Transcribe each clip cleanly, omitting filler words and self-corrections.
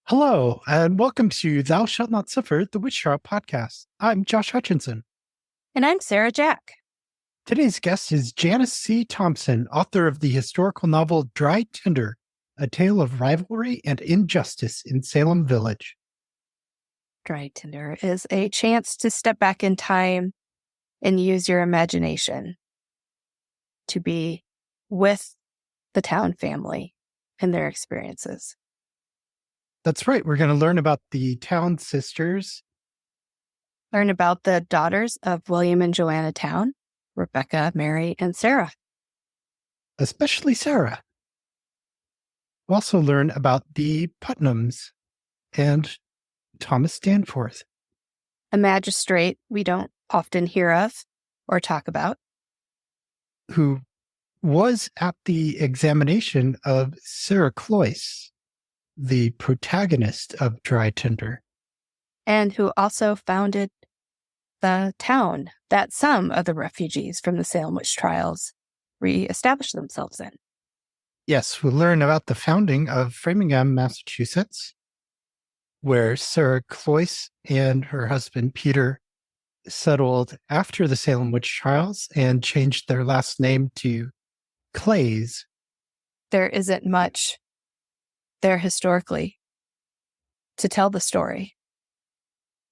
Hello, and welcome to Thou Shalt Not Suffer, the Witch Trial podcast. I'm Josh Hutchinson. And I'm Sarah Jack. Today's guest is Janice C. Thompson, author of the historical novel Dry Tinder, a tale of rivalry and injustice in Salem Village. Dry Tinder is a chance to step back in time and use your imagination to be with the Towne family and their experiences. That's right. We're going to learn about the Towne sisters. Learn about the daughters of William and Joanna Towne, Rebecca, Mary, and Sarah. Especially Sarah. We'll also learn about the Putnams and Thomas Danforth, a magistrate we don't often hear of or talk about, who was at the examination of Sarah Cloyce, the protagonist of Dry Tinder, and who also founded the town that some of the refugees from the Salem Witch Trials re-established themselves in. Yes, we'll learn about the founding of Framingham, Massachusetts, where Sarah Cloyce and her husband Peter settled after the Salem Witch Trials and changed their last name to Clays. There isn't much there historically to tell the story,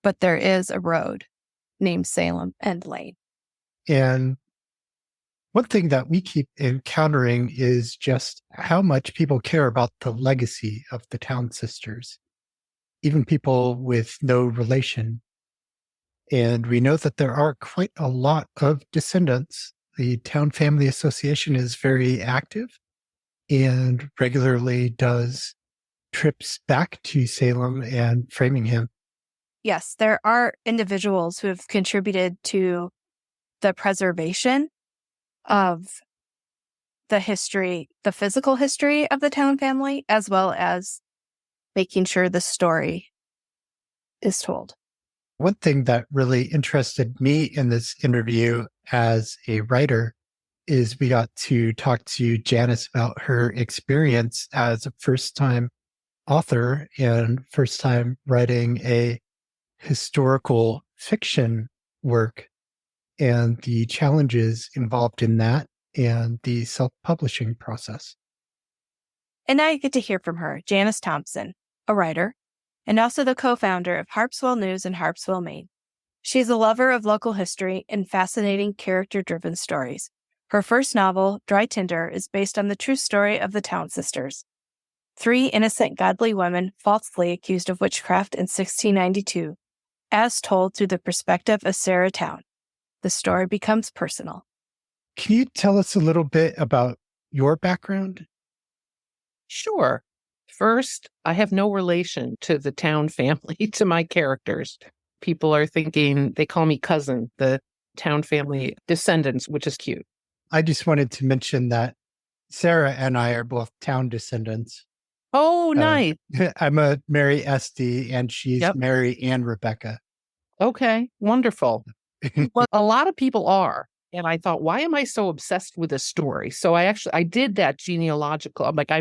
but there is a road named Salem End Lane. And one thing that we keep encountering is just how much people care about the legacy of the Towne sisters, even people with no relation. And we know that there are quite a lot of descendants. The Towne Family Association is very active and regularly does trips back to Salem and Framingham. Yes, there are individuals who have contributed to the preservation of the history, the physical history of the Towne family, as well as making sure the story is told. One thing that really interested me in this interview as a writer is we got to talk to Janice about her experience as a first-time author and first time writing a historical fiction work and the challenges involved in that and the self-publishing process. And now you get to hear from her, Janice Thompson, a writer, and also the co-founder of Harpswell News in Harpswell, Maine. She's a lover of local history and fascinating character-driven stories. Her first novel, Dry Tinder, is based on the true story of the Towne sisters. 3 innocent godly women falsely accused of witchcraft in 1692, as told through the perspective of Sarah Towne. The story becomes personal. Can you tell us a little bit about your background? Sure. First, I have no relation to the Towne family, to my characters. People are thinking, they call me cousin, the Towne family descendants, which is cute. I just wanted to mention that Sarah and I are both Towne descendants. Oh, nice. I'm a Mary Esty, and she's Mary and Rebecca. Okay, wonderful. Well, a lot of people are. And I thought, why am I so obsessed with this story? So I did that genealogical. I'm like,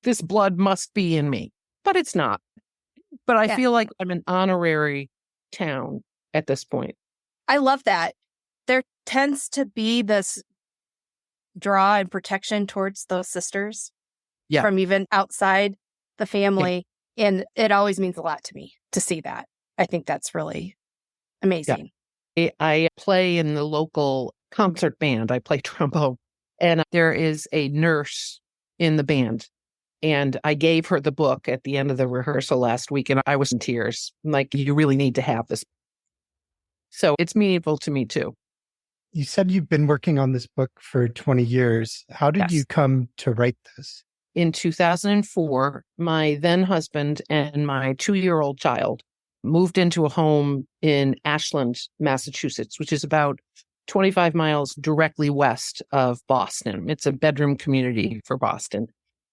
this blood must be in me. But it's not. But I feel like I'm an honorary Towne at this point. I love that. There tends to be this draw and protection towards those sisters. Yeah. From even outside the family. Yeah. And it always means a lot to me to see that. I think that's really amazing. Yeah. I play in the local concert band. I play trombone. And there is a nurse in the band. And I gave her the book at the end of the rehearsal last week. And I was in tears. I'm like, you really need to have this. So it's meaningful to me too. You said you've been working on this book for 20 years. How did you come to write this? In 2004, my then husband and my 2-year-old child moved into a home in Ashland, Massachusetts, which is about 25 miles directly west of Boston. It's a bedroom community for Boston,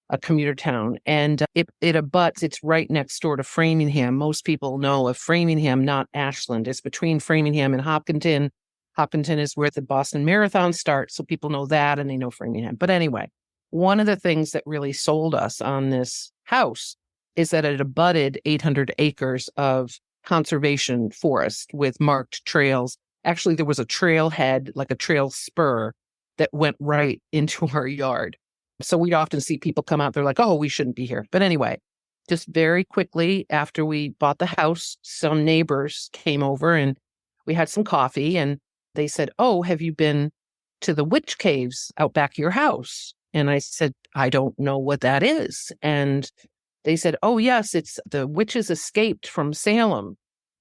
a commuter town. And it abuts, it's right next door to Framingham. Most people know of Framingham, not Ashland. It's between Framingham and Hopkinton. Hopkinton is where the Boston Marathon starts, so people know that and they know Framingham. But anyway, one of the things that really sold us on this house is that it abutted 800 acres of conservation forest with marked trails. Actually, there was a trailhead, like a trail spur, that went right into our yard. So we'd often see people come out, they're like, oh, we shouldn't be here. But anyway, just very quickly after we bought the house, some neighbors came over and we had some coffee and they said, oh, have you been to the witch caves out back of your house? And I said, I don't know what that is. And they said, oh, yes, it's the witches escaped from Salem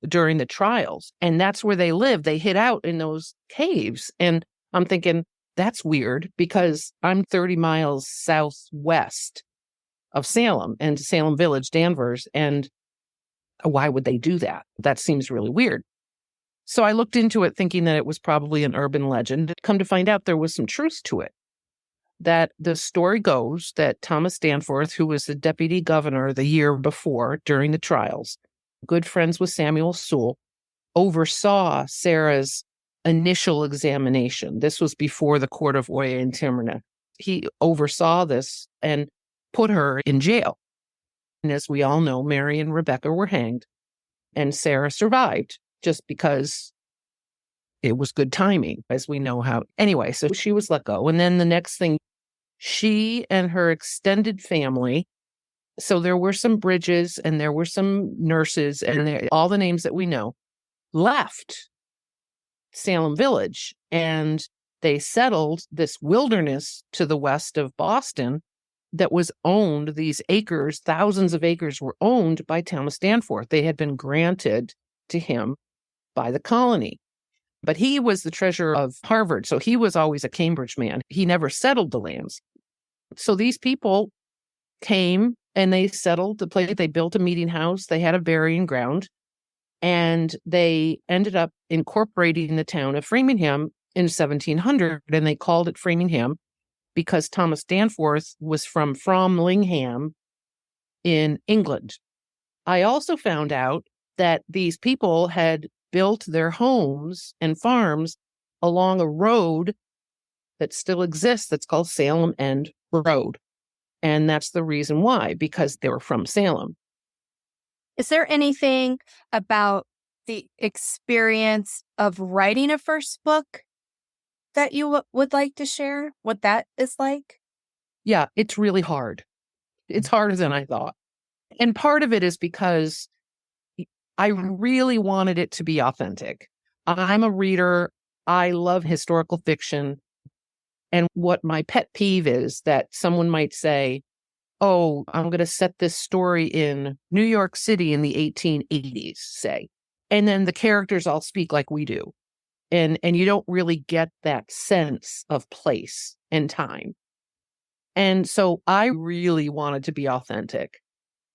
during the trials. And that's where they live. They hid out in those caves. And I'm thinking, that's weird because I'm 30 miles southwest of Salem and Salem Village, Danvers. And why would they do that? That seems really weird. So I looked into it thinking that it was probably an urban legend. Come to find out there was some truth to it. That the story goes that Thomas Danforth, who was the deputy governor the year before during the trials, good friends with Samuel Sewall, oversaw Sarah's initial examination. This was before the court of Oyer and Timmerna. He oversaw this and put her in jail. And as we all know, Mary and Rebecca were hanged and Sarah survived just because it was good timing, as we know how. Anyway, so she was let go. And then the next thing, she and her extended family, so there were some Bridges and there were some nurses and all the names that we know, left Salem Village and they settled this wilderness to the west of Boston that was owned, these acres, thousands of acres were owned by Thomas Danforth. They had been granted to him by the colony. But he was the treasurer of Harvard, so he was always a Cambridge man. He never settled the lands. So these people came and they settled the place. They built a meeting house. They had a burying ground. And they ended up incorporating the town of Framingham in 1700. And they called it Framingham because Thomas Danforth was from Framingham in England. I also found out that these people had built their homes and farms along a road that still exists that's called Salem End Road. And that's the reason why, because they were from Salem. Is there anything about the experience of writing a first book that you would like to share? What that is like? Yeah, it's really hard. It's harder than I thought. And part of it is because I really wanted it to be authentic. I'm a reader. I love historical fiction. And what my pet peeve is that someone might say, oh, I'm going to set this story in New York City in the 1880s, say. And then the characters all speak like we do. And you don't really get that sense of place and time. And so I really wanted to be authentic.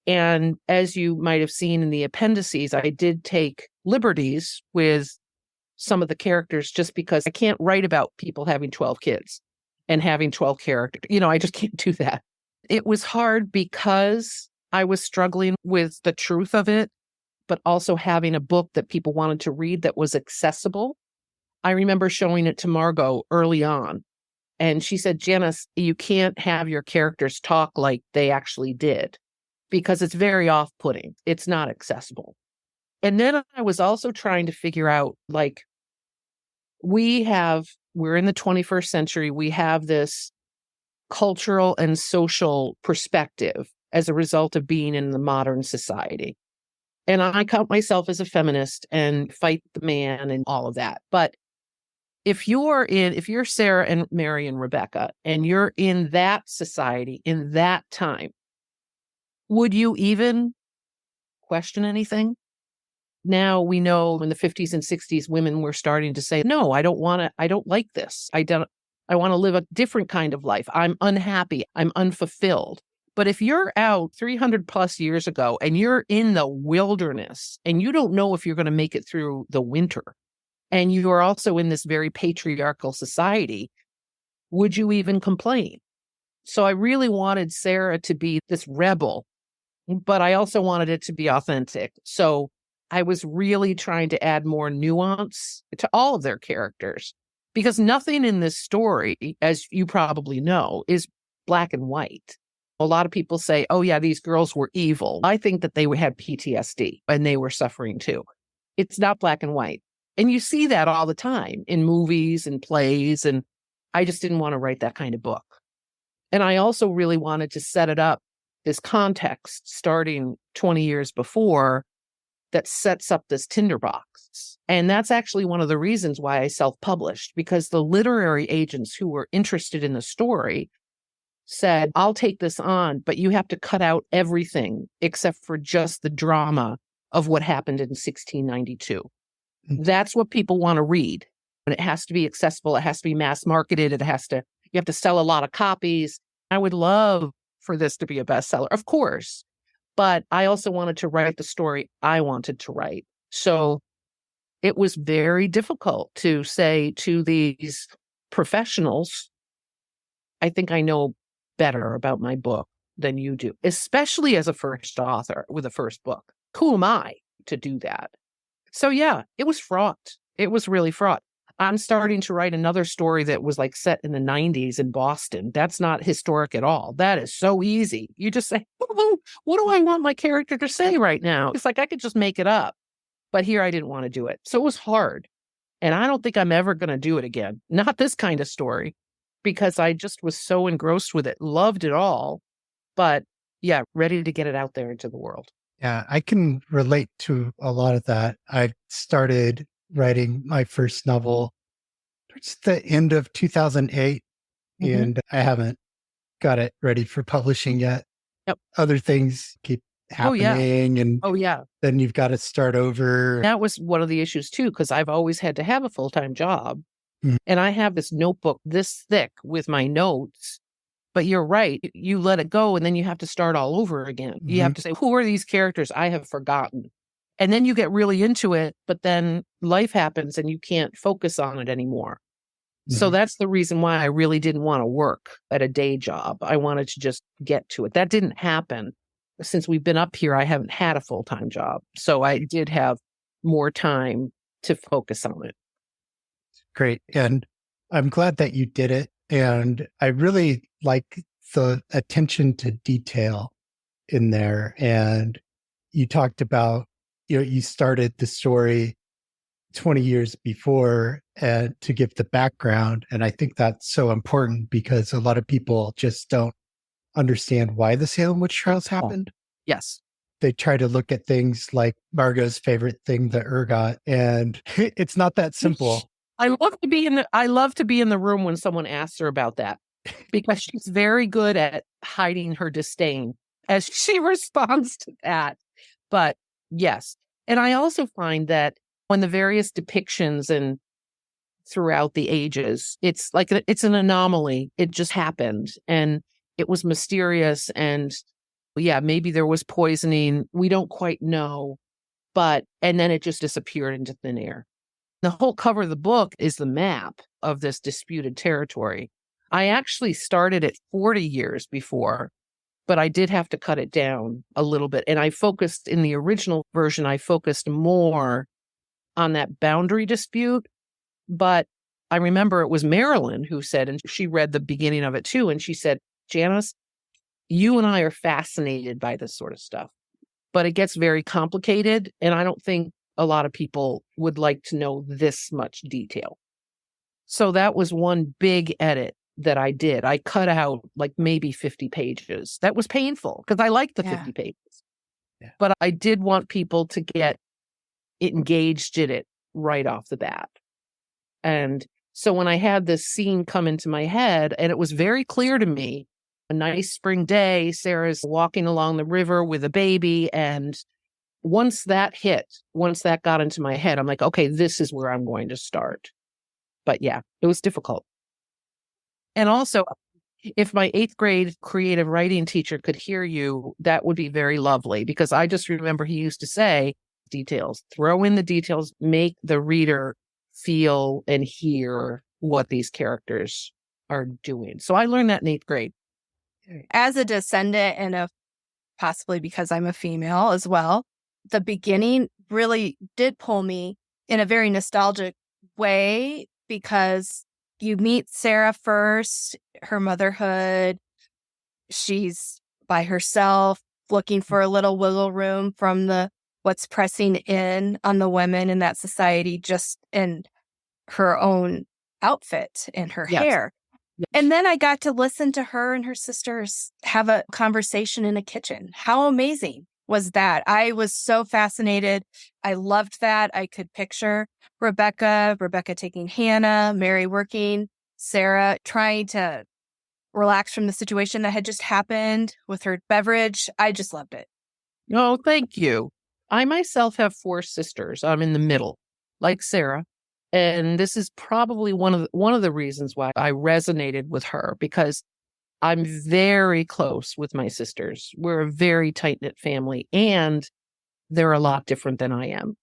And as you might have seen in the appendices, I did take liberties with some of the characters just because I can't write about people having 12 kids and having 12 characters. I just can't do that. It was hard because I was struggling with the truth of it, but also having a book that people wanted to read that was accessible. I remember showing it to Margot early on, and she said, Janice, you can't have your characters talk like they actually did because it's very off-putting. It's not accessible. And then I was also trying to figure out, like, we're in the 21st century. We have this cultural and social perspective as a result of being in the modern society. And I count myself as a feminist and fight the man and all of that. But if you're Sarah and Mary and Rebecca, and you're in that society, in that time, would you even question anything? Now we know in the 50s and 60s, women were starting to say, no, I don't like this. I want to live a different kind of life. I'm unhappy. I'm unfulfilled. But if you're out 300 plus years ago and you're in the wilderness and you don't know if you're going to make it through the winter, and you are also in this very patriarchal society, would you even complain? So I really wanted Sarah to be this rebel, but I also wanted it to be authentic. So I was really trying to add more nuance to all of their characters, because nothing in this story, as you probably know, is black and white. A lot of people say, oh, yeah, these girls were evil. I think that they had PTSD and they were suffering too. It's not black and white. And you see that all the time in movies and plays. And I just didn't want to write that kind of book. And I also really wanted to set it up, this context starting 20 years before that sets up this tinderbox. And that's actually one of the reasons why I self-published, because the literary agents who were interested in the story said, I'll take this on, but you have to cut out everything except for just the drama of what happened in 1692. That's what people want to read. And it has to be accessible. It has to be mass marketed. You have to sell a lot of copies. I would love for this to be a bestseller, of course. But I also wanted to write the story I wanted to write. So it was very difficult to say to these professionals, I think I know better about my book than you do, especially as a first author with a first book. Who am I to do that? So yeah, it was fraught. It was really fraught. I'm starting to write another story that was like set in the 90s in Boston. That's not historic at all. That is so easy. You just say, what do I want my character to say right now? It's like I could just make it up. But here I didn't want to do it. So it was hard. And I don't think I'm ever going to do it again. Not this kind of story, because I just was so engrossed with it, loved it all. But yeah, ready to get it out there into the world. Yeah, I can relate to a lot of that. I started writing my first novel towards the end of 2008, and I haven't got it ready for publishing yet. Yep. Other things keep happening, and then you've got to start over. That was one of the issues too, because I've always had to have a full-time job. And I have this notebook this thick with my notes. But you're right. You let it go and then you have to start all over again. You have to say, who are these characters I have forgotten? And then you get really into it, but then life happens and you can't focus on it anymore. So that's the reason why I really didn't want to work at a day job. I wanted to just get to it. That didn't happen. Since we've been up here, I haven't had a full-time job. So I did have more time to focus on it. Great. And I'm glad that you did it. And I really like the attention to detail in there. And you talked about, you started the story 20 years before to give the background. And I think that's so important because a lot of people just don't understand why the Salem Witch Trials happened. Yes. They try to look at things like Margot's favorite thing, the ergot, and it's not that simple. I love to be in the room when someone asks her about that, because she's very good at hiding her disdain as she responds to that. But yes. And I also find that when the various depictions and throughout the ages, it's an anomaly. It just happened and it was mysterious. And yeah, maybe there was poisoning. We don't quite know. And then it just disappeared into thin air. The whole cover of the book is the map of this disputed territory. I actually started it 40 years before, but I did have to cut it down a little bit. And in the original version, I focused more on that boundary dispute. But I remember it was Marilyn who said, and she read the beginning of it too, and she said, Janice, you and I are fascinated by this sort of stuff, but it gets very complicated. And I don't think a lot of people would like to know this much detail. So that was one big edit that I did. I cut out like maybe 50 pages. That was painful because I liked the 50 pages. Yeah. But I did want people to get engaged in it right off the bat. And so when I had this scene come into my head, and it was very clear to me, a nice spring day, Sarah's walking along the river with a baby, and once that got into my head, I'm like, okay, this is where I'm going to start. But yeah, it was difficult. And also, if my 8th grade creative writing teacher could hear you, that would be very lovely, because I just remember he used to say, details, throw in the details, make the reader feel and hear what these characters are doing. So I learned that in 8th grade. As a descendant and possibly because I'm a female as well, the beginning really did pull me in a very nostalgic way, because you meet Sarah first, her motherhood. She's by herself, looking for a little wiggle room from what's pressing in on the women in that society, just in her own outfit and her Yes. hair. Yes. And then I got to listen to her and her sisters have a conversation in a kitchen. How amazing was that? I was so fascinated. I loved that. I could picture Rebecca taking Hannah, Mary working, Sarah trying to relax from the situation that had just happened with her beverage. I just loved it. No, thank you. I myself have 4 sisters. I'm in the middle, like Sarah. And this is probably one of the reasons why I resonated with her, because I'm very close with my sisters. We're a very tight-knit family, and they're a lot different than I am.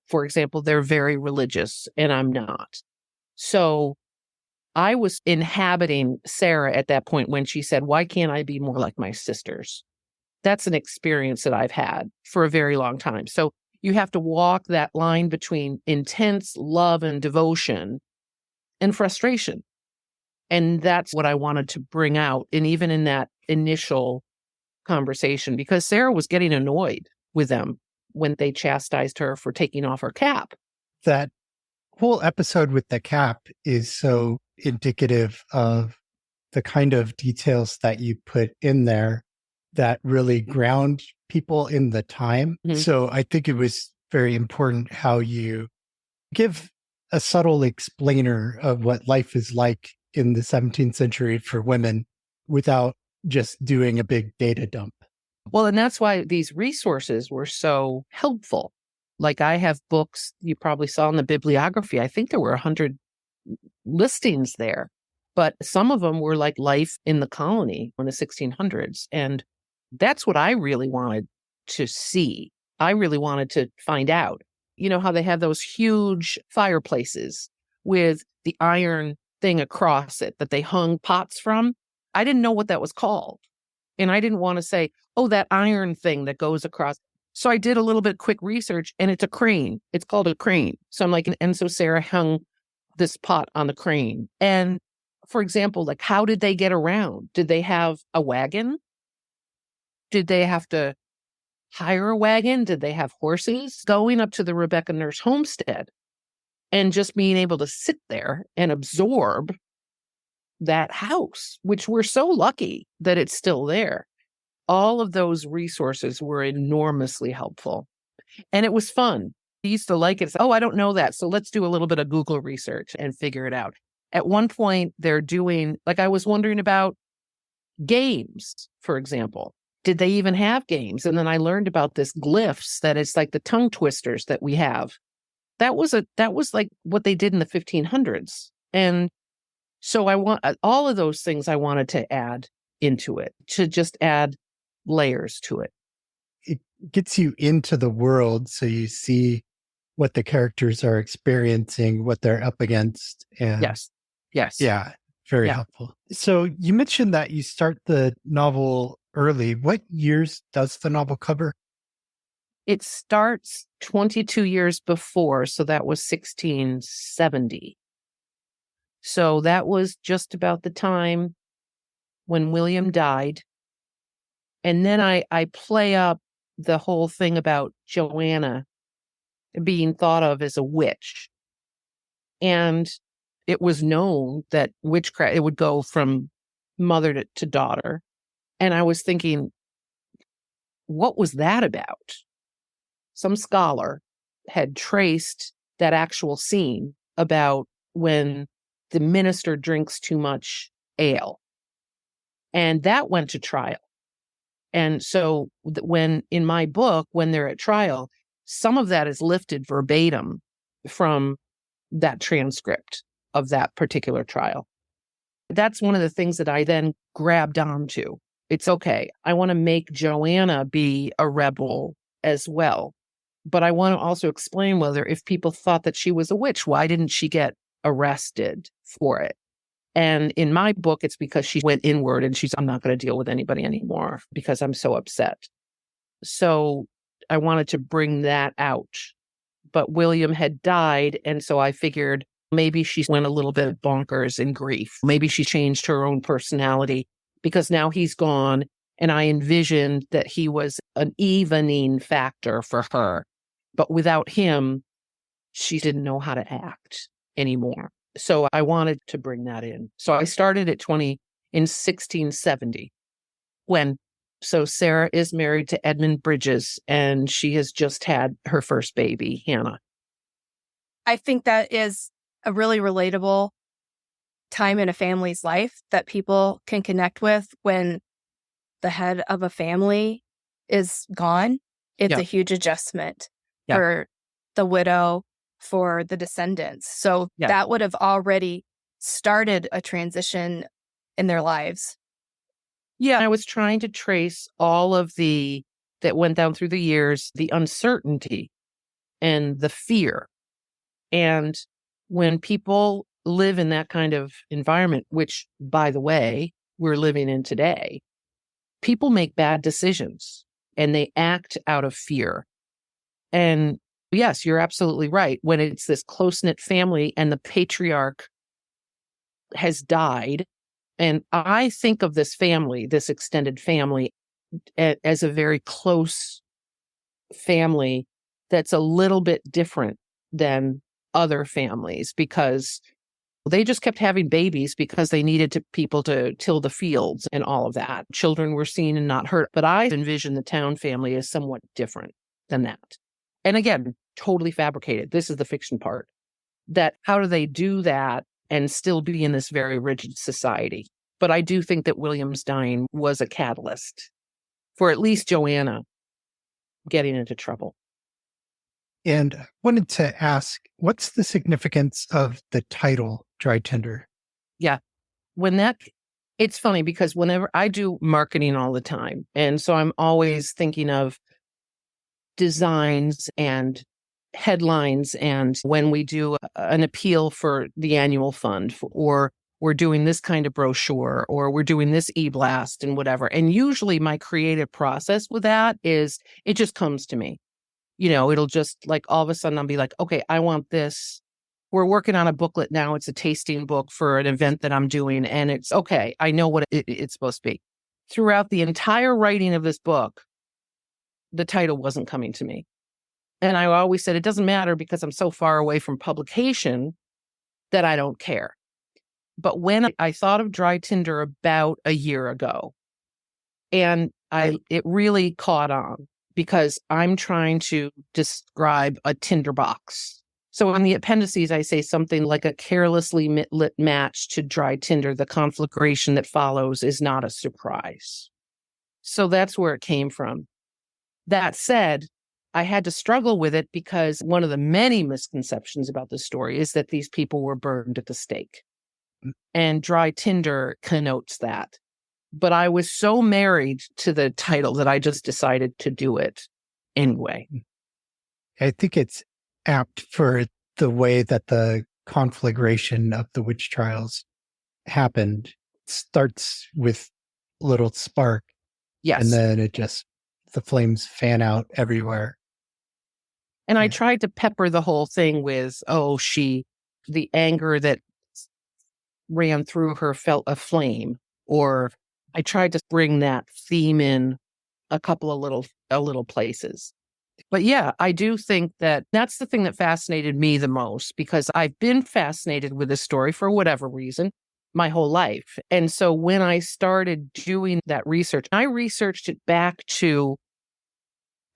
For example, they're very religious, and I'm not. So I was inhabiting Sarah at that point when she said, why can't I be more like my sisters? That's an experience that I've had for a very long time. So you have to walk that line between intense love and devotion and frustration. And that's what I wanted to bring out. And even in that initial conversation, because Sarah was getting annoyed with them when they chastised her for taking off her cap. That whole episode with the cap is so indicative of the kind of details that you put in there that really ground people in the time. Mhm. So I think it was very important how you give a subtle explainer of what life is like in the 17th century for women without just doing a big data dump. Well, and that's why these resources were so helpful. Like I have books you probably saw in the bibliography. I think there were 100 listings there, but some of them were like life in the colony in the 1600s. And that's what I really wanted to see. I really wanted to find out. You know how they have those huge fireplaces with the iron thing across it that they hung pots from? I didn't know what that was called. And I didn't want to say, oh, that iron thing that goes across. So I did a little bit quick research, and it's a crane. It's called a crane. So I'm like, and so Sarah hung this pot on the crane. And for example, like, how did they get around? Did they have a wagon? Did they have to hire a wagon? Did they have horses? Going up to the Rebecca Nurse homestead and just being able to sit there and absorb that house, which we're so lucky that it's still there. All of those resources were enormously helpful. And it was fun. I used to like it. Oh, I don't know that. So let's do a little bit of Google research and figure it out. At one point, they're doing, like, I was wondering about games, for example. Did they even have games? And then I learned about this glyphs, that it's like the tongue twisters that we have. That was like what they did in the 1500s. And so I want all of those things I wanted to add into it, to just add layers to it. It gets you into the world so you see what the characters are experiencing, what they're up against. And Yes. yeah, very helpful. So you mentioned that you start the novel early. What years does the novel cover? It starts 22 years before, so that was 1670. So that was just about the time when William died. And then I play up the whole thing about Joanna being thought of as a witch. And it was known that witchcraft, it would go from mother to daughter. And I was thinking, what was that about? Some scholar had traced that actual scene about when the minister drinks too much ale. And that went to trial. And so when in my book, when they're at trial, some of that is lifted verbatim from that transcript of that particular trial. That's one of the things that I then grabbed onto. It's okay. I want to make Joanna be a rebel as well. But I want to also explain whether if people thought that she was a witch, why didn't she get arrested for it? And in my book, it's because she went inward and I'm not going to deal with anybody anymore because I'm so upset. So I wanted to bring that out. But William had died. And so I figured maybe she went a little bit bonkers in grief. Maybe she changed her own personality because now he's gone And I envisioned that he was an evening factor for her. But without him, she didn't know how to act anymore. So I wanted to bring that in. So I started in 1670 so Sarah is married to Edmund Bridges, and she has just had her first baby, Hannah. I think that is a really relatable time in a family's life that people can connect with when the head of a family is gone. It's Yeah. a huge adjustment Yeah. for the widow, for the descendants. So Yeah. that would have already started a transition in their lives. Yeah, I was trying to trace all of that went down through the years, the uncertainty and the fear. And when people live in that kind of environment, which, by the way, we're living in today, people make bad decisions and they act out of fear. And yes, you're absolutely right. When it's this close-knit family and the patriarch has died, and I think of this family, this extended family, as a very close family that's a little bit different than other families because they just kept having babies because they needed people to till the fields and all of that. Children were seen and not heard. But I envision the Towne family as somewhat different than that. And again, totally fabricated. This is the fiction part. That how do they do that and still be in this very rigid society? But I do think that William's dying was a catalyst for at least Joanna getting into trouble. And I wanted to ask, what's the significance of the title Dry Tinder? Yeah. It's funny because whenever I do marketing all the time, and so I'm always thinking of designs and headlines, and when we do an appeal for the annual fund, or we're doing this kind of brochure, or we're doing this e-blast and whatever. And usually my creative process with that is it just comes to me. It'll just like all of a sudden I'll be like, okay, I want this. We're working on a booklet now. It's a tasting book for an event that I'm doing. And it's okay. I know what it's supposed to be. Throughout the entire writing of this book, the title wasn't coming to me. And I always said, it doesn't matter because I'm so far away from publication that I don't care. But when I thought of Dry Tinder about a year ago, and it really caught on because I'm trying to describe a Tinder box. So in the appendices, I say something like a carelessly lit match to dry Tinder. The conflagration that follows is not a surprise. So that's where it came from. That said, I had to struggle with it because one of the many misconceptions about the story is that these people were burned at the stake. And Dry Tinder connotes that. But I was so married to the title that I just decided to do it anyway. I think it's apt for the way that the conflagration of the witch trials happened. It starts with a little spark. Yes. And then the flames fan out everywhere. And I tried to pepper the whole thing with, the anger that ran through her felt a flame, or I tried to bring that theme in a couple of little places. But yeah, I do think that that's the thing that fascinated me the most because I've been fascinated with this story for whatever reason my whole life. And so when I started doing that research, I researched it back to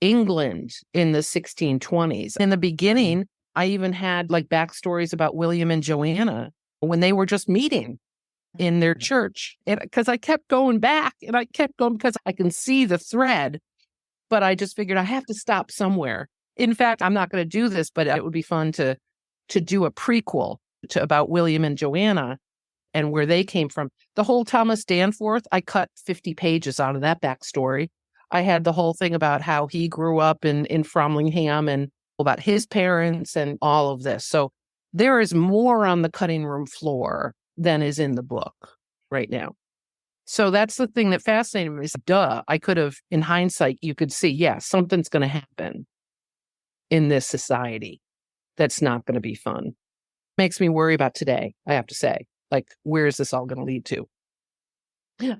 England in the 1620s. In the beginning, I even had like backstories about William and Joanna when they were just meeting in their church. And because I kept going back and I kept going because I can see the thread, but I just figured I have to stop somewhere. In fact, I'm not going to do this, but it would be fun to do a prequel about William and Joanna and where they came from. The whole Thomas Danforth, I cut 50 pages out of that backstory. I had the whole thing about how he grew up in Framingham and about his parents and all of this. So there is more on the cutting room floor than is in the book right now. So that's the thing that fascinated me is, I could have, in hindsight, you could see, something's going to happen in this society that's not going to be fun. Makes me worry about today, I have to say. Like, where is this all going to lead to?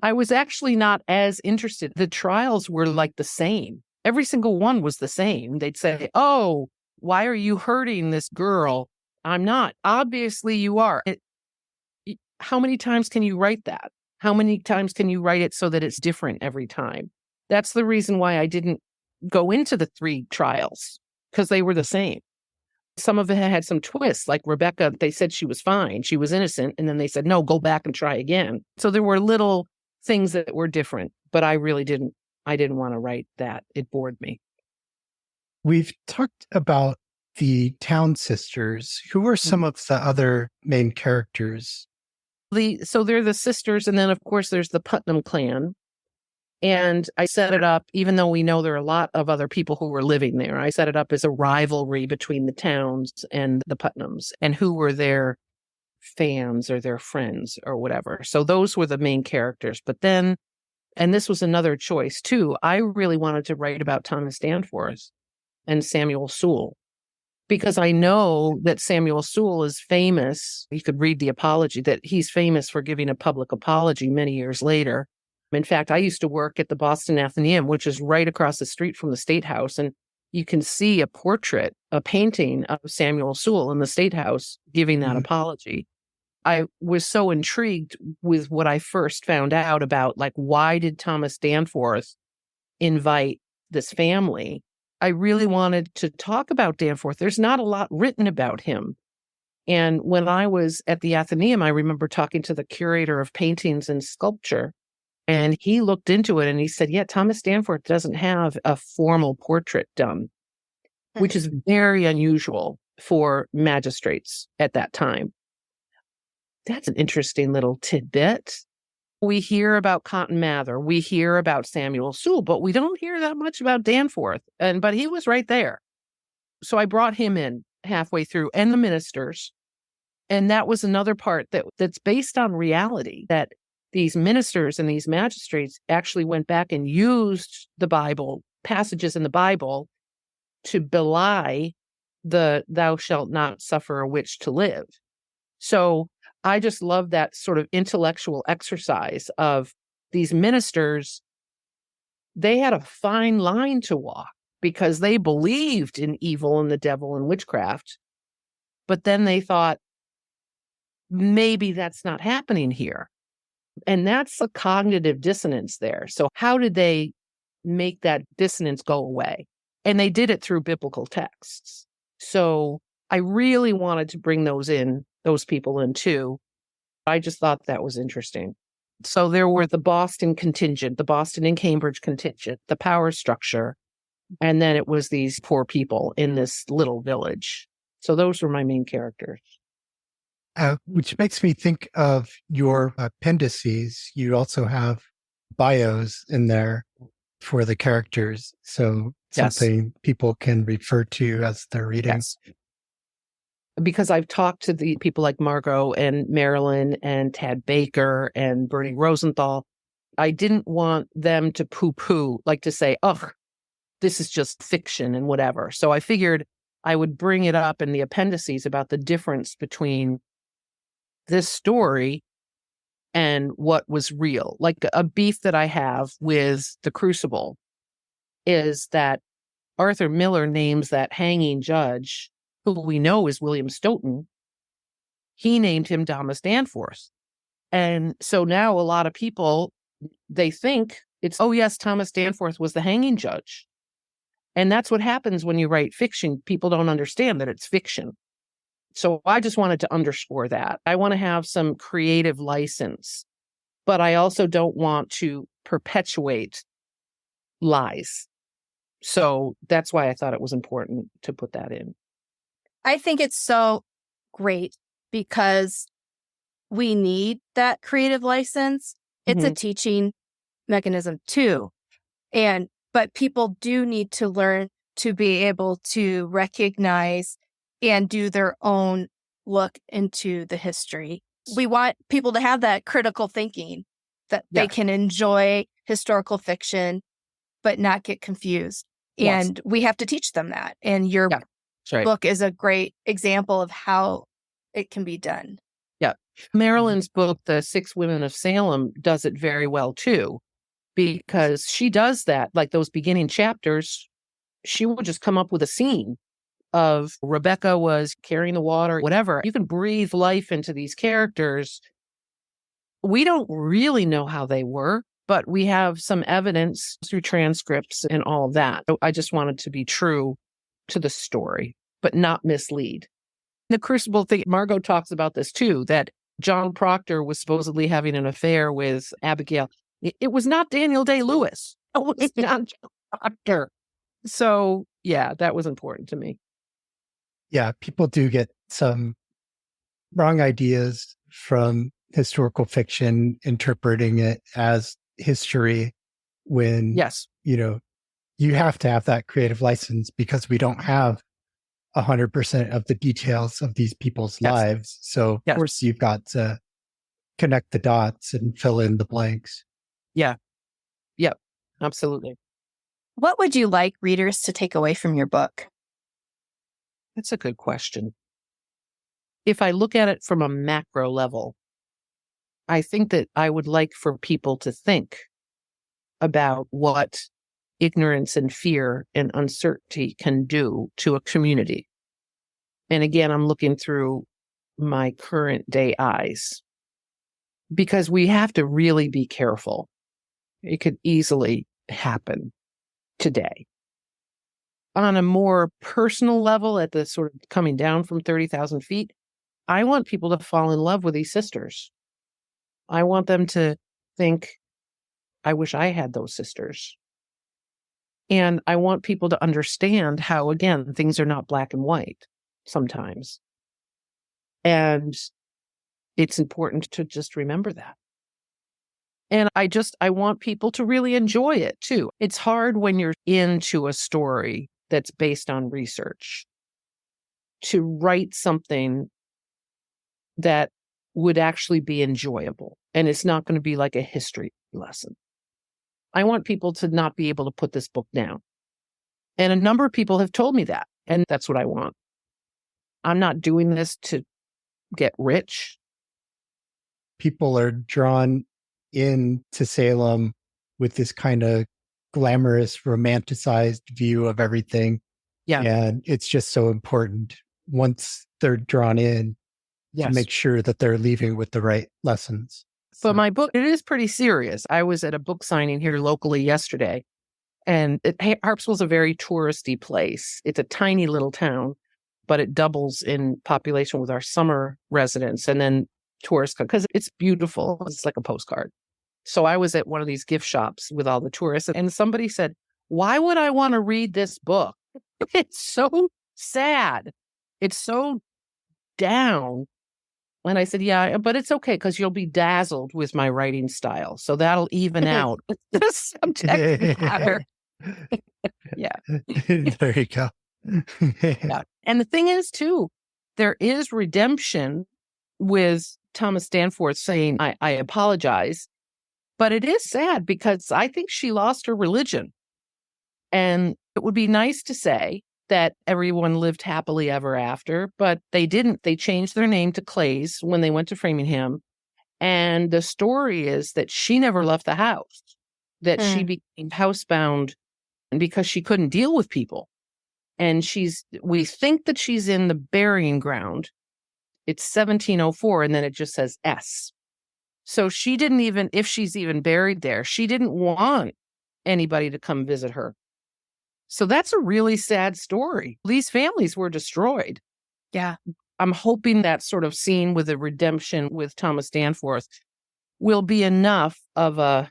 I was actually not as interested. The trials were like the same. Every single one was the same. They'd say, "Oh, why are you hurting this girl?" "I'm not." "Obviously you are." How many times can you write that? How many times can you write it so that it's different every time? That's the reason why I didn't go into the 3 trials, because they were the same. Some of it had some twists, like Rebecca, they said she was fine, she was innocent, and then they said, "No, go back and try again." So there were little things that were different, but I didn't want to write that. It bored me. We've talked about the Town sisters. Who are some of the other main characters? So they're the sisters, and then of course there's the Putnam clan. And I set it up, even though we know there are a lot of other people who were living there, I set it up as a rivalry between the Towns and the Putnams and who were their fans or their friends or whatever. So those were the main characters. But then, and this was another choice too, I really wanted to write about Thomas Danforth and Samuel Sewall, because I know that Samuel Sewall is famous. You could read the apology, that he's famous for giving a public apology many years later. In fact, I used to work at the Boston Athenaeum, which is right across the street from the State House. And you can see a painting of Samuel Sewall in the State House giving that apology. I was so intrigued with what I first found out about, like, why did Thomas Danforth invite this family? I really wanted to talk about Danforth. There's not a lot written about him. And when I was at the Athenaeum, I remember talking to the curator of paintings and sculpture. And he looked into it and he said, yeah, Thomas Danforth doesn't have a formal portrait done, which is very unusual for magistrates at that time. That's an interesting little tidbit. We hear about Cotton Mather, we hear about Samuel Sewall, but we don't hear that much about Danforth. But he was right there. So I brought him in halfway through, and the ministers. And that was another part that's based on reality, that these ministers and these magistrates actually went back and used the Bible, passages in the Bible, to belie the "thou shalt not suffer a witch to live." So I just love that sort of intellectual exercise of these ministers. They had a fine line to walk because they believed in evil and the devil and witchcraft. But then they thought, maybe that's not happening here. And that's a cognitive dissonance there. So how did they make that dissonance go away? And they did it through biblical texts. So I really wanted to bring those people in too. I just thought that was interesting. So there were the Boston contingent, the Boston and Cambridge contingent, the power structure, and then it was these poor people in this little village. So those were my main characters. Which makes me think of your appendices. You also have bios in there for the characters. So something people can refer to as they're reading. Yes. Because I've talked to the people like Margot and Marilyn and Tad Baker and Bernie Rosenthal. I didn't want them to poo-poo, like to say, oh, this is just fiction and whatever. So I figured I would bring it up in the appendices about the difference between this story and what was real. Like a beef that I have with The Crucible is that Arthur Miller names that hanging judge, who we know is William Stoughton. He named him Thomas Danforth. And so now a lot of people, they think it's, oh yes, Thomas Danforth was the hanging judge. And that's what happens when you write fiction. People don't understand that it's fiction. So I just wanted to underscore that. I want to have some creative license, but I also don't want to perpetuate lies. So that's why I thought it was important to put that in. I think it's so great because we need that creative license. It's a teaching mechanism too. But people do need to learn to be able to recognize and do their own look into the history. We want people to have that critical thinking, that they can enjoy historical fiction, but not get confused. Yes. And we have to teach them that. And your book is a great example of how it can be done. Yeah. Marilyn's book, The Six Women of Salem, does it very well too, because she does that. Like those beginning chapters, she will just come up with a scene of Rebecca was carrying the water, whatever. You can breathe life into these characters. We don't really know how they were, but we have some evidence through transcripts and all of that. So I just wanted to be true to the story, but not mislead. The Crucible thing, Margot talks about this too, that John Proctor was supposedly having an affair with Abigail. It was not Daniel Day-Lewis. It was not John Proctor. So, yeah, that was important to me. Yeah, people do get some wrong ideas from historical fiction, interpreting it as history when, Yes. You have to have that creative license because we don't have 100% of the details of these people's lives. So, of course, you've got to connect the dots and fill in the blanks. Yeah. Yep. Absolutely. What would you like readers to take away from your book? That's a good question. If I look at it from a macro level, I think that I would like for people to think about what ignorance and fear and uncertainty can do to a community. And again, I'm looking through my current day eyes because we have to really be careful. It could easily happen today. On a more personal level, at the sort of coming down from 30,000 feet, I want people to fall in love with these sisters. I want them to think, I wish I had those sisters. And I want people to understand how, again, things are not black and white sometimes. And it's important to just remember that. And I want people to really enjoy it too. It's hard when you're into a story that's based on research to write something that would actually be enjoyable. And it's not going to be like a history lesson. I want people to not be able to put this book down. And a number of people have told me that. And that's what I want. I'm not doing this to get rich. People are drawn into Salem with this kind of glamorous, romanticized view of everything. Yeah. And it's just so important once they're drawn in to make sure that they're leaving with the right lessons. But my book, it is pretty serious. I was at a book signing here locally yesterday, and Harpswell's a very touristy place. It's a tiny little town, but it doubles in population with our summer residents and then tourists because it's beautiful. It's like a postcard. So I was at one of these gift shops with all the tourists, and somebody said, "Why would I want to read this book? It's so sad. It's so down." And I said, "Yeah, but it's okay because you'll be dazzled with my writing style. So that'll even out the subject matter." Yeah. There you go. Yeah. And the thing is, too, there is redemption with Thomas Danforth saying, I apologize. But it is sad because I think she lost her religion. And it would be nice to say that everyone lived happily ever after, but they didn't. They changed their name to Clays when they went to Framingham. And the story is that she never left the house, that she became housebound because she couldn't deal with people. And we think that she's in the burying ground. It's 1704, and then it just says S. So she didn't even, if she's even buried there, she didn't want anybody to come visit her. So that's a really sad story. These families were destroyed. Yeah. I'm hoping that sort of scene with the redemption with Thomas Danforth will be enough of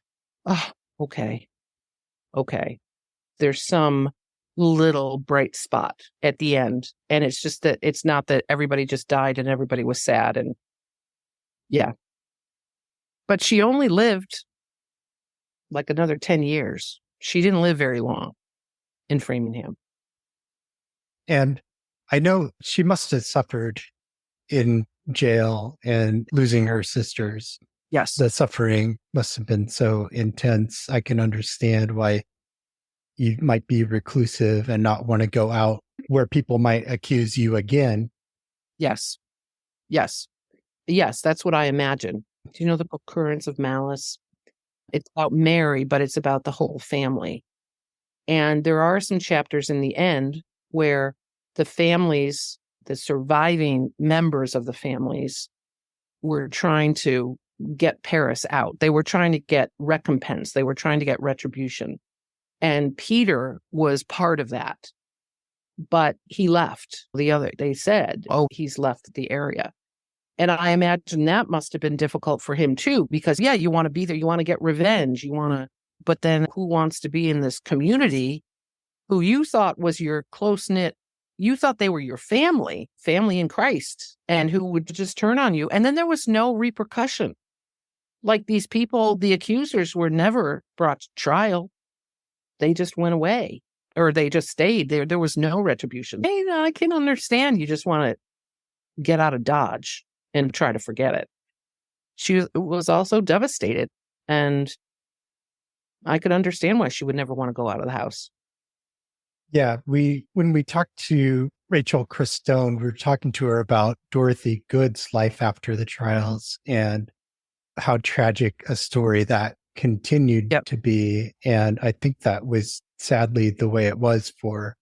okay. There's some little bright spot at the end. And it's just that it's not that everybody just died and everybody was sad. And yeah. But she only lived like another 10 years. She didn't live very long in Framingham. And I know she must have suffered in jail and losing her sisters. Yes. The suffering must have been so intense. I can understand why you might be reclusive and not want to go out where people might accuse you again. Yes. Yes, that's what I imagine. Do you know the book Currents of Malice? It's about Mary, but it's about the whole family. And there are some chapters in the end where the families, the surviving members of the families, were trying to get Paris out. They were trying to get recompense. They were trying to get retribution. And Peter was part of that. But he left. They said, oh, he's left the area. And I imagine that must have been difficult for him too, because yeah, you want to be there. You want to get revenge. But then who wants to be in this community who you thought was your close-knit, you thought they were your family in Christ, and who would just turn on you. And then there was no repercussion. Like these people, the accusers were never brought to trial. They just went away, or they just stayed there. There was no retribution. Hey, I can understand. You just want to get out of Dodge and try to forget it. She was also devastated, and I could understand why she would never want to go out of the house. Yeah, when we talked to Rachel Christone, we were talking to her about Dorothy Good's life after the trials and how tragic a story that continued to be. And I think that was sadly the way it was for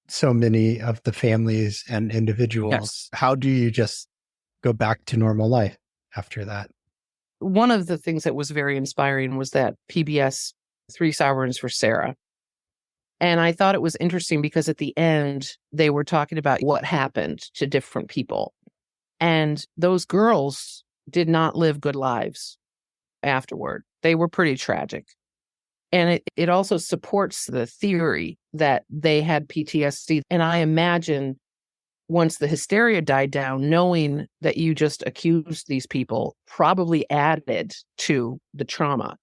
so many of the families and individuals. Yes. How do you just go back to normal life after that? One of the things that was very inspiring was that PBS 3 Sovereigns for Sarah. And I thought it was interesting because at the end, they were talking about what happened to different people. And those girls did not live good lives afterward. They were pretty tragic. And it also supports the theory that they had PTSD. And I imagine once the hysteria died down, knowing that you just accused these people probably added to the trauma.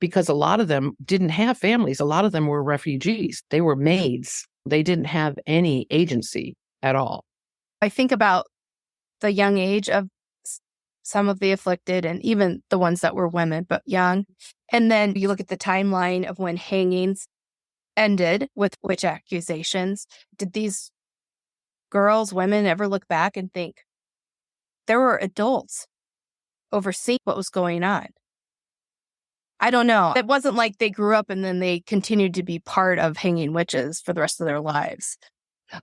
Because a lot of them didn't have families. A lot of them were refugees. They were maids. They didn't have any agency at all. I think about the young age of some of the afflicted and even the ones that were women, but young. And then you look at the timeline of when hangings ended with witch accusations. Did these girls, women ever look back and think there were adults overseeing what was going on? I don't know. It wasn't like they grew up and then they continued to be part of hanging witches for the rest of their lives.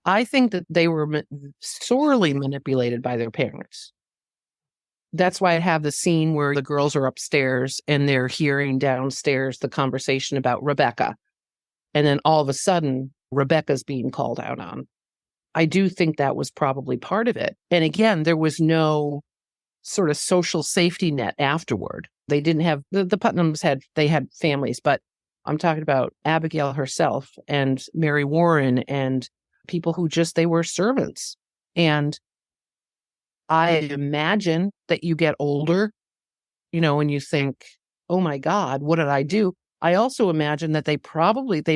I think that they were sorely manipulated by their parents. That's why I have the scene where the girls are upstairs and they're hearing downstairs the conversation about Rebecca. And then all of a sudden, Rebecca's being called out on. I do think that was probably part of it. And again, there was no sort of social safety net afterward. They didn't have, the Putnams had families, but I'm talking about Abigail herself and Mary Warren and people who they were servants. And I imagine that you get older, and you think, oh my God, what did I do? I also imagine that they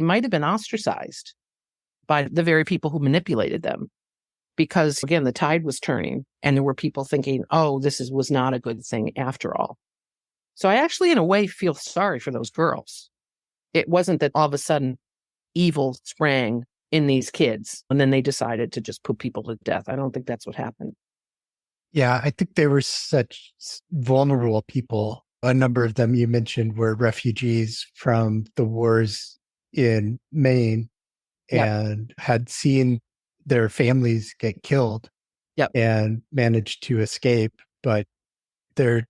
might have been ostracized by the very people who manipulated them. Because again, the tide was turning and there were people thinking, oh, this was not a good thing after all. So I actually, in a way, feel sorry for those girls. It wasn't that all of a sudden evil sprang in these kids and then they decided to just put people to death. I don't think that's what happened. Yeah, I think they were such vulnerable people. A number of them you mentioned were refugees from the wars in Maine and had seen their families get killed and managed to escape, but they're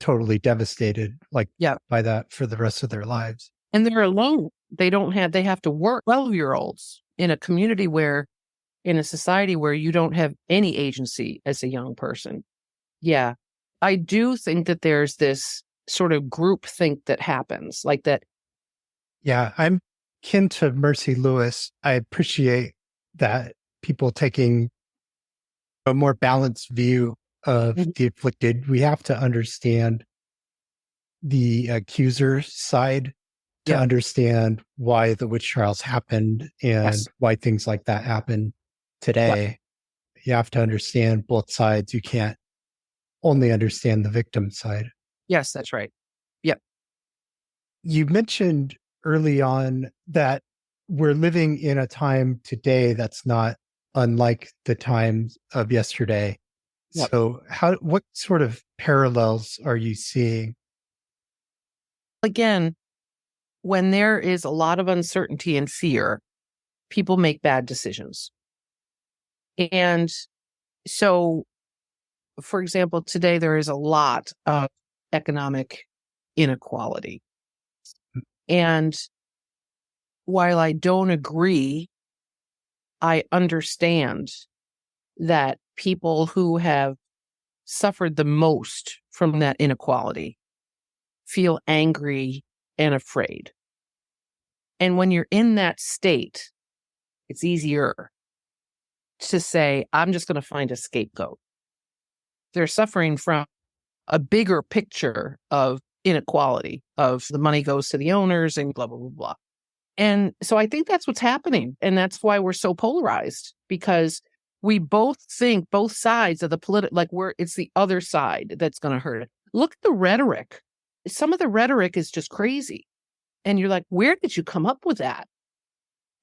totally devastated by that for the rest of their lives. And they're alone. They have to work. 12-year-olds in a community in a society where you don't have any agency as a young person. Yeah. I do think that there's this sort of group think that happens like that. Yeah. I'm kin to Mercy Lewis. I appreciate that people taking a more balanced view of the afflicted. We have to understand the accuser side to understand why the witch trials happened and why things like that happen today. You have to understand both sides. You can't only understand the victim side. Yes, that's right. Yep. You mentioned early on that we're living in a time today that's not unlike the times of yesterday. Yep. So what sort of parallels are you seeing? Again, when there is a lot of uncertainty and fear, people make bad decisions. And so, for example, today there is a lot of economic inequality. And while I don't agree, I understand that people who have suffered the most from that inequality feel angry and afraid. And when you're in that state, it's easier to say, I'm just going to find a scapegoat. They're suffering from a bigger picture of inequality, of the money goes to the owners and blah, blah, blah, blah. And so I think that's what's happening. And that's why we're so polarized, because we both think both sides of the political, like it's the other side that's going to hurt it. Look at the rhetoric. Some of the rhetoric is just crazy. And you're like, where did you come up with that?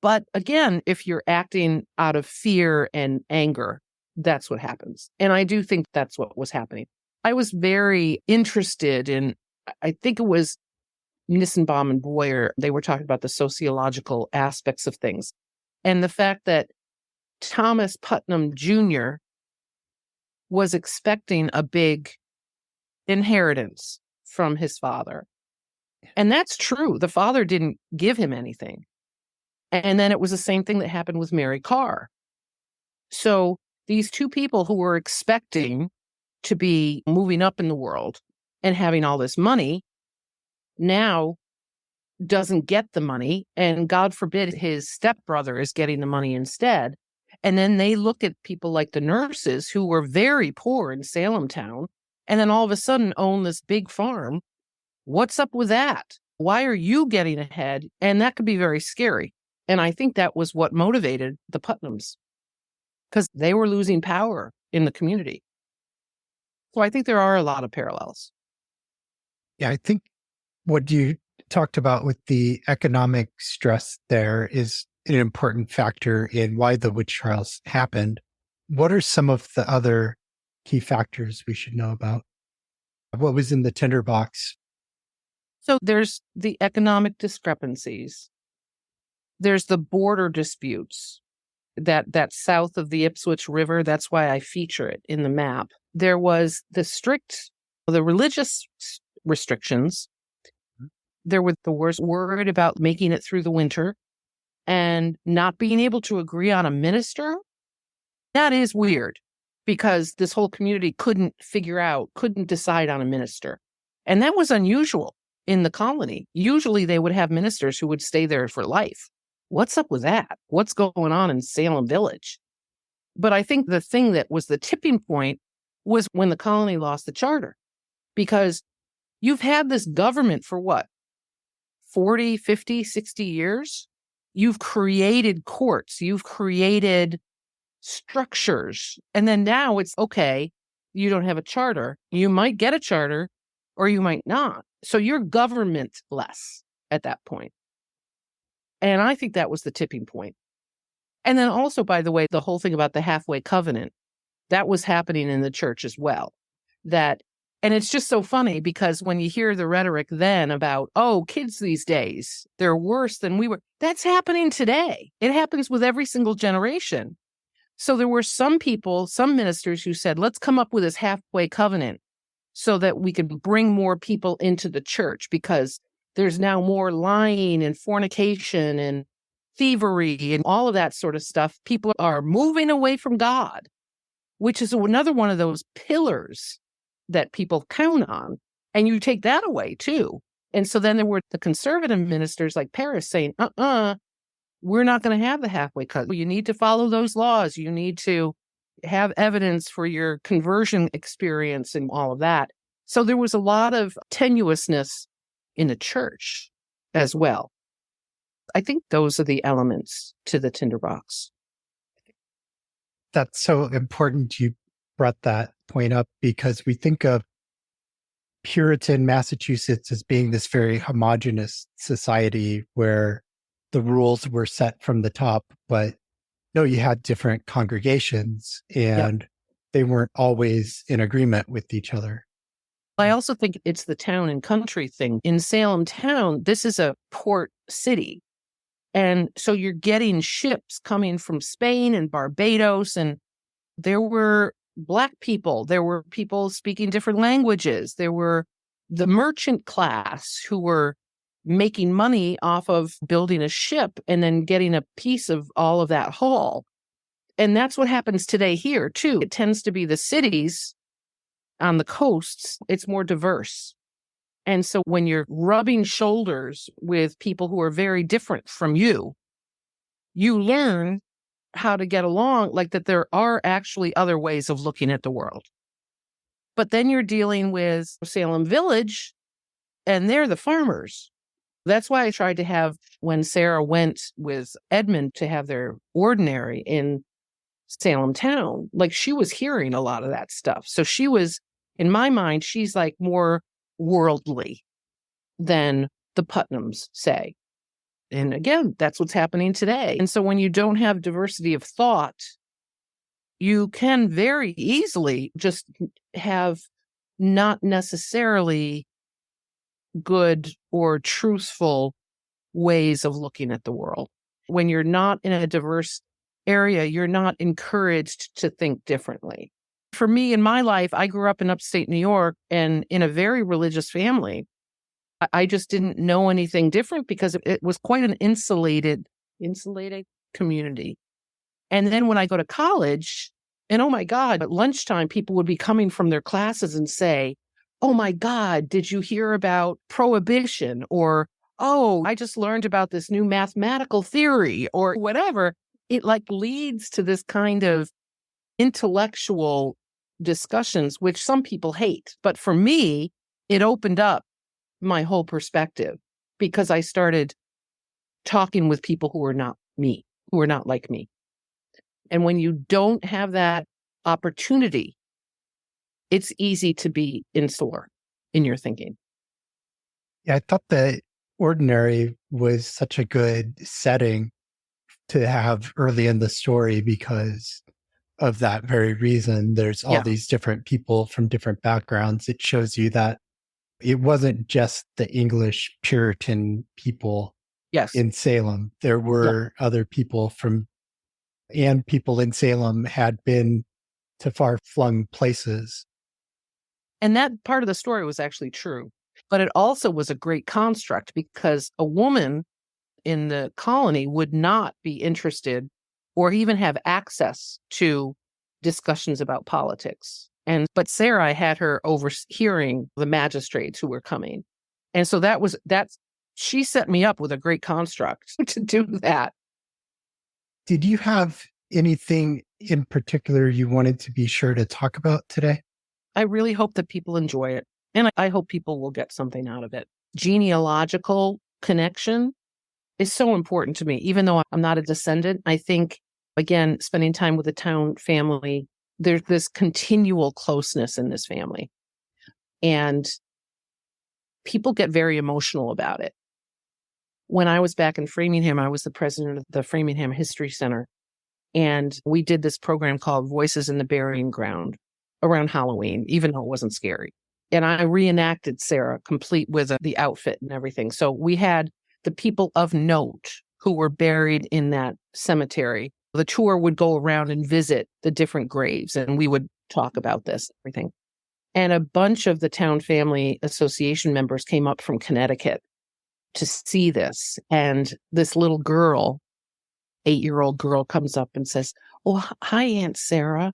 But again, if you're acting out of fear and anger, that's what happens. And I do think that's what was happening. I was very interested in, I think it was Nissenbaum and Boyer, they were talking about the sociological aspects of things. And the fact that Thomas Putnam Jr. was expecting a big inheritance from his father. And that's true. The father didn't give him anything. And then it was the same thing that happened with Mary Carr. So these two people who were expecting to be moving up in the world and having all this money now doesn't get the money. And God forbid his stepbrother is getting the money instead. And then they look at people like the nurses who were very poor in Salem town and then all of a sudden own this big farm. What's up with that? Why are you getting ahead? And that could be very scary. And I think that was what motivated the Putnams, because they were losing power in the community. So I think there are a lot of parallels. Yeah, I think what you talked about with the economic stress there is an important factor in why the witch trials happened. What are some of the other key factors we should know about? What was in the tinderbox? So there's the economic discrepancies. There's the border disputes that south of the Ipswich River. That's why I feature it in the map. There was the religious restrictions. There were the worst worried about making it through the winter and not being able to agree on a minister. That is weird, because this whole community couldn't decide on a minister. And that was unusual in the colony. Usually they would have ministers who would stay there for life. What's up with that? What's going on in Salem Village? But I think the thing that was the tipping point was when the colony lost the charter, because you've had this government for what? 40, 50, 60 years? You've created courts. You've created structures. And then now it's okay, you don't have a charter. You might get a charter or you might not. So you're governmentless at that point. And I think that was the tipping point. And then also, by the way, the whole thing about the halfway covenant, that was happening in the church as well. And it's just so funny, because when you hear the rhetoric then about, oh, kids these days, they're worse than we were. That's happening today. It happens with every single generation. So there were some people, some ministers who said, let's come up with this halfway covenant so that we could bring more people into the church, because there's now more lying and fornication and thievery and all of that sort of stuff. People are moving away from God, which is another one of those pillars that people count on. And you take that away too. And so then there were the conservative ministers like Paris saying, we're not going to have the halfway cut. You need to follow those laws. You need to have evidence for your conversion experience and all of that. So there was a lot of tenuousness in the church as well. I think those are the elements to the tinderbox. That's so important you brought that point up, because we think of Puritan Massachusetts as being this very homogenous society where the rules were set from the top, but no, you had different congregations and they weren't always in agreement with each other. I also think it's the town and country thing. In Salem town, this is a port city. And so you're getting ships coming from Spain and Barbados, and there were Black people. There were people speaking different languages. There were the merchant class who were making money off of building a ship and then getting a piece of all of that haul. And that's what happens today here, too. It tends to be the cities on the coasts, it's more diverse. And so when you're rubbing shoulders with people who are very different from you learn how to get along, like that there are actually other ways of looking at the world. But then you're dealing with Salem Village, and they're the farmers. That's why I tried to have, when Sarah went with Edmund to have their ordinary in Salem town, like she was hearing a lot of that stuff. So she was, in my mind, she's like more worldly than the Putnams say. And again, that's what's happening today. And so when you don't have diversity of thought, you can very easily just have not necessarily good or truthful ways of looking at the world. When you're not in a diverse area, you're not encouraged to think differently. For me, in my life, I grew up in upstate New York and in a very religious family. I just didn't know anything different because it was quite an insulated community. And then when I go to college, and oh my God, at lunchtime, people would be coming from their classes and say, oh my God, did you hear about prohibition? Or, oh, I just learned about this new mathematical theory or whatever. It like leads to this kind of intellectual discussions, which some people hate. But for me, it opened up my whole perspective because I started talking with people who are not me, who are not like me. And when you don't have that opportunity, it's easy to be insular in your thinking. Yeah, I thought the ordinary was such a good setting to have early in the story because of that very reason. There's all these different people from different backgrounds. It shows you that it wasn't just the English Puritan people in Salem. There were other people and people in Salem had been to far-flung places. And that part of the story was actually true. But it also was a great construct because a woman in the colony would not be interested or even have access to discussions about politics. But Sarah had her overhearing the magistrates who were coming. And so she set me up with a great construct to do that. Did you have anything in particular you wanted to be sure to talk about today? I really hope that people enjoy it. And I hope people will get something out of it. Genealogical connection is so important to me. Even though I'm not a descendant, I think, again, spending time with the Towne family, there's this continual closeness in this family. And people get very emotional about it. When I was back in Framingham, I was the president of the Framingham History Center. And we did this program called Voices in the Burying Ground around Halloween, even though it wasn't scary. And I reenacted Sarah, complete with the outfit and everything. So we had the people of note who were buried in that cemetery. The tour would go around and visit the different graves, and we would talk about this, everything. And a bunch of the Towne Family Association members came up from Connecticut to see this. And this little girl, 8-year-old girl, comes up and says, "Oh, hi, Aunt Sarah."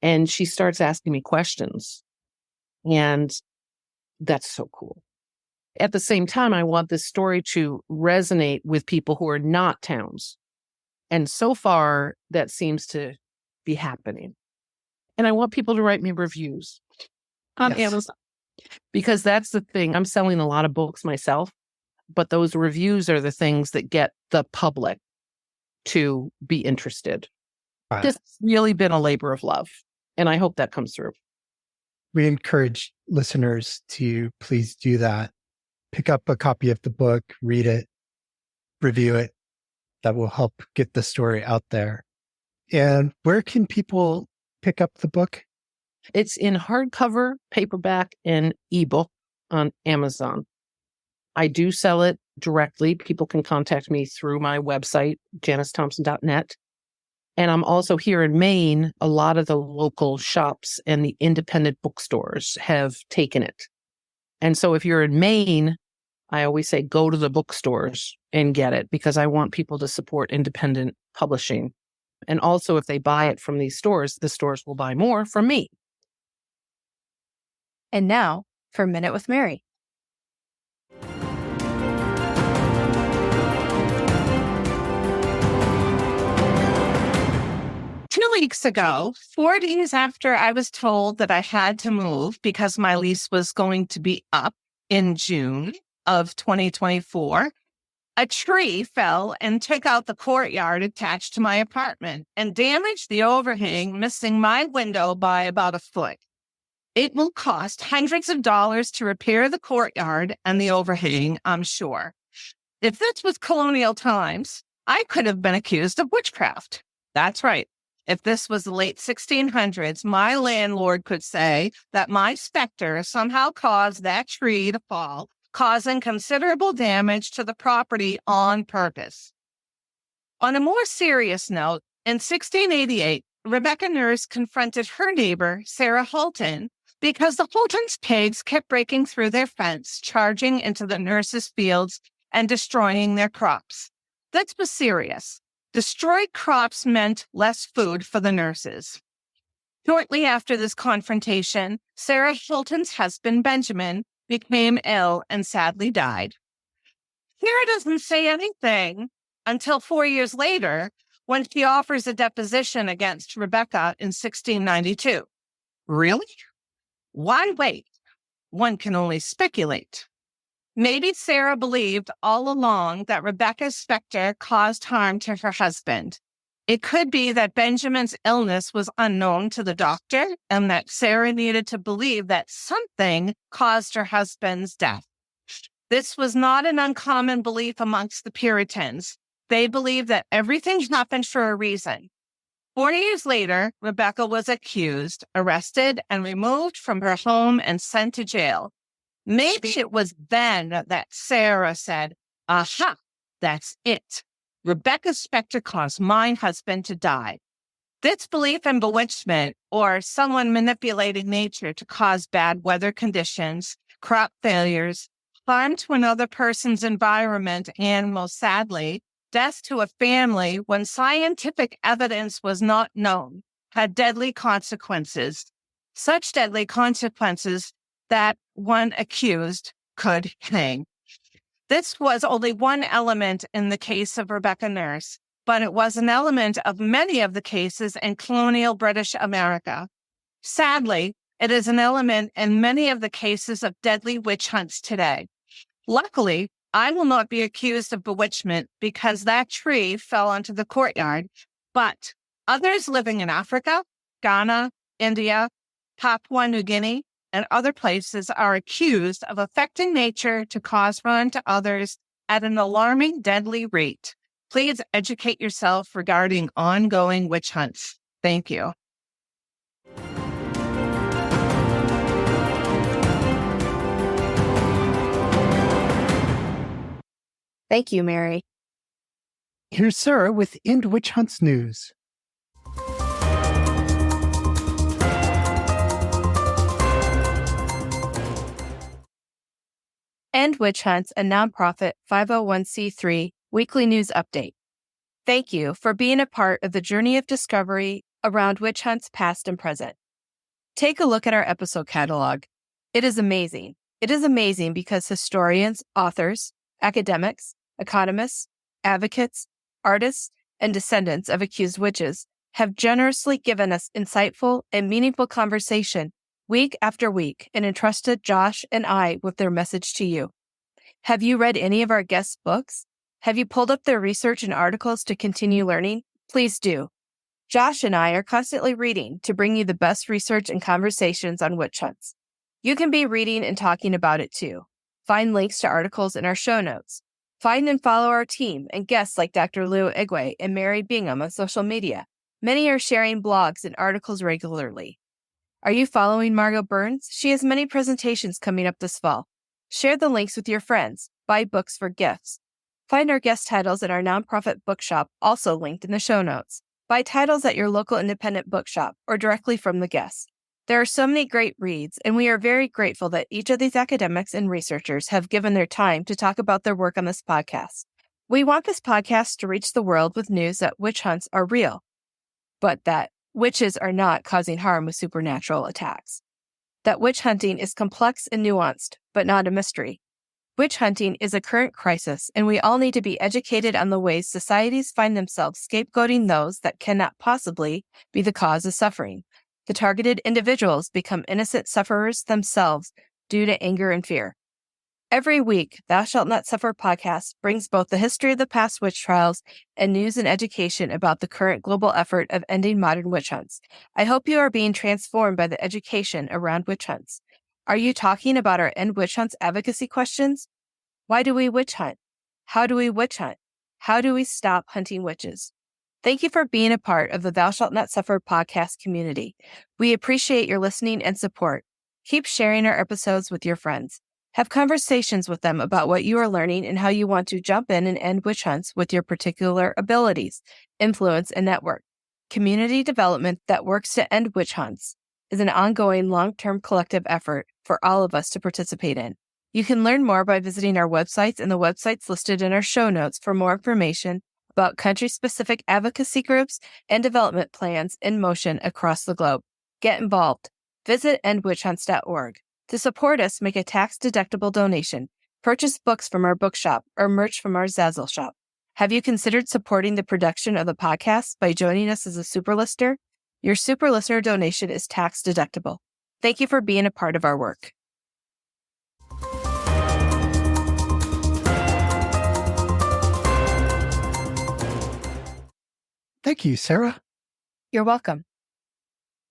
And she starts asking me questions. And that's so cool. At the same time, I want this story to resonate with people who are not Townes. And so far, that seems to be happening. And I want people to write me reviews on Amazon. Because that's the thing. I'm selling a lot of books myself, but those reviews are the things that get the public to be interested. Right. This has really been a labor of love. And I hope that comes through. We encourage listeners to please do that. Pick up a copy of the book, read it, review it. That will help get the story out there. And where can people pick up the book? It's in hardcover, paperback, and ebook on Amazon. I do sell it directly. People can contact me through my website, janicethompson.net. And I'm also here in Maine. A lot of the local shops and the independent bookstores have taken it. And so if you're in Maine, I always say go to the bookstores and get it because I want people to support independent publishing. And also if they buy it from these stores, the stores will buy more from me. And now for a Minute with Mary. 2 weeks ago, 4 days after I was told that I had to move because my lease was going to be up in June of 2024, a tree fell and took out the courtyard attached to my apartment and damaged the overhang, missing my window by about a foot. It will cost hundreds of dollars to repair the courtyard and the overhang, I'm sure. If this was colonial times, I could have been accused of witchcraft. That's right. If this was the late 1600s, my landlord could say that my specter somehow caused that tree to fall, causing considerable damage to the property on purpose. On a more serious note, in 1688, Rebecca Nurse confronted her neighbor, Sarah Towne, because the Holton's pigs kept breaking through their fence, charging into the nurses' fields and destroying their crops. This was serious. Destroyed crops meant less food for the nurses. Shortly after this confrontation, Sarah Towne's husband, Benjamin, became ill and sadly died. Sarah doesn't say anything until 4 years later when she offers a deposition against Rebecca in 1692. Really? Why wait? One can only speculate. Maybe Sarah believed all along that Rebecca's specter caused harm to her husband. It could be that Benjamin's illness was unknown to the doctor and that Sarah needed to believe that something caused her husband's death. This was not an uncommon belief amongst the Puritans. They believed that everything happened for a reason. 40 years later, Rebecca was accused, arrested, and removed from her home and sent to jail. Maybe it was then that Sarah said, aha, that's it. Rebecca's specter caused my husband to die. This belief in bewitchment or someone manipulating nature to cause bad weather conditions, crop failures, harm to another person's environment, and most sadly, death to a family when scientific evidence was not known, had deadly consequences. Such deadly consequences that one accused could hang. This was only one element in the case of Rebecca Nurse, but it was an element of many of the cases in colonial British America. Sadly, it is an element in many of the cases of deadly witch hunts today. Luckily, I will not be accused of bewitchment because that tree fell onto the courtyard, but others living in Africa, Ghana, India, Papua New Guinea, and other places are accused of affecting nature to cause harm to others at an alarming, deadly rate. Please educate yourself regarding ongoing witch hunts. Thank you. Thank you, Mary. Here's Sarah with End Witch Hunts News. End Witch Hunts, a nonprofit 501c3 weekly news update. Thank you for being a part of the journey of discovery around witch hunts past and present. Take a look at our episode catalog. It is amazing. It is amazing because historians, authors, academics, economists, advocates, artists, and descendants of accused witches have generously given us insightful and meaningful conversation week after week and entrusted Josh and I with their message to you. Have you read any of our guests' books? Have you pulled up their research and articles to continue learning? Please do. Josh and I are constantly reading to bring you the best research and conversations on witch hunts. You can be reading and talking about it too. Find links to articles in our show notes. Find and follow our team and guests like Dr. Lou Igwe and Mary Bingham on social media. Many are sharing blogs and articles regularly. Are you following Margot Burns? She has many presentations coming up this fall. Share the links with your friends. Buy books for gifts. Find our guest titles at our nonprofit bookshop, also linked in the show notes. Buy titles at your local independent bookshop or directly from the guests. There are so many great reads, and we are very grateful that each of these academics and researchers have given their time to talk about their work on this podcast. We want this podcast to reach the world with news that witch hunts are real, but that witches are not causing harm with supernatural attacks. That witch hunting is complex and nuanced, but not a mystery. Witch hunting is a current crisis, and we all need to be educated on the ways societies find themselves scapegoating those that cannot possibly be the cause of suffering. The targeted individuals become innocent sufferers themselves due to anger and fear. Every week, Thou Shalt Not Suffer podcast brings both the history of the past witch trials and news and education about the current global effort of ending modern witch hunts. I hope you are being transformed by the education around witch hunts. Are you talking about our End Witch Hunts advocacy questions? Why do we witch hunt? How do we witch hunt? How do we stop hunting witches? Thank you for being a part of the Thou Shalt Not Suffer podcast community. We appreciate your listening and support. Keep sharing our episodes with your friends. Have conversations with them about what you are learning and how you want to jump in and end witch hunts with your particular abilities, influence, and network. Community development that works to end witch hunts is an ongoing long-term collective effort for all of us to participate in. You can learn more by visiting our websites and the websites listed in our show notes for more information about country-specific advocacy groups and development plans in motion across the globe. Get involved. Visit endwitchhunts.org. To support us, make a tax-deductible donation, purchase books from our bookshop, or merch from our Zazzle shop. Have you considered supporting the production of the podcast by joining us as a super listener? Your super listener donation is tax-deductible. Thank you for being a part of our work. Thank you, Sarah. You're welcome.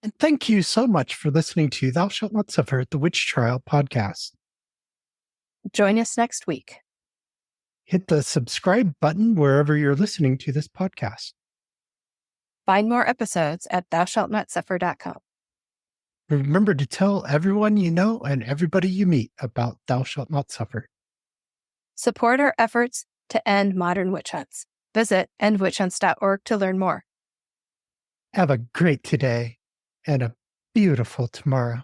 And thank you so much for listening to Thou Shalt Not Suffer, the Witch Trial podcast. Join us next week. Hit the subscribe button wherever you're listening to this podcast. Find more episodes at thoushallnotsuffer.com. Remember to tell everyone you know and everybody you meet about Thou Shalt Not Suffer. Support our efforts to end modern witch hunts. Visit endwitchhunts.org to learn more. Have a great today and a beautiful tomorrow.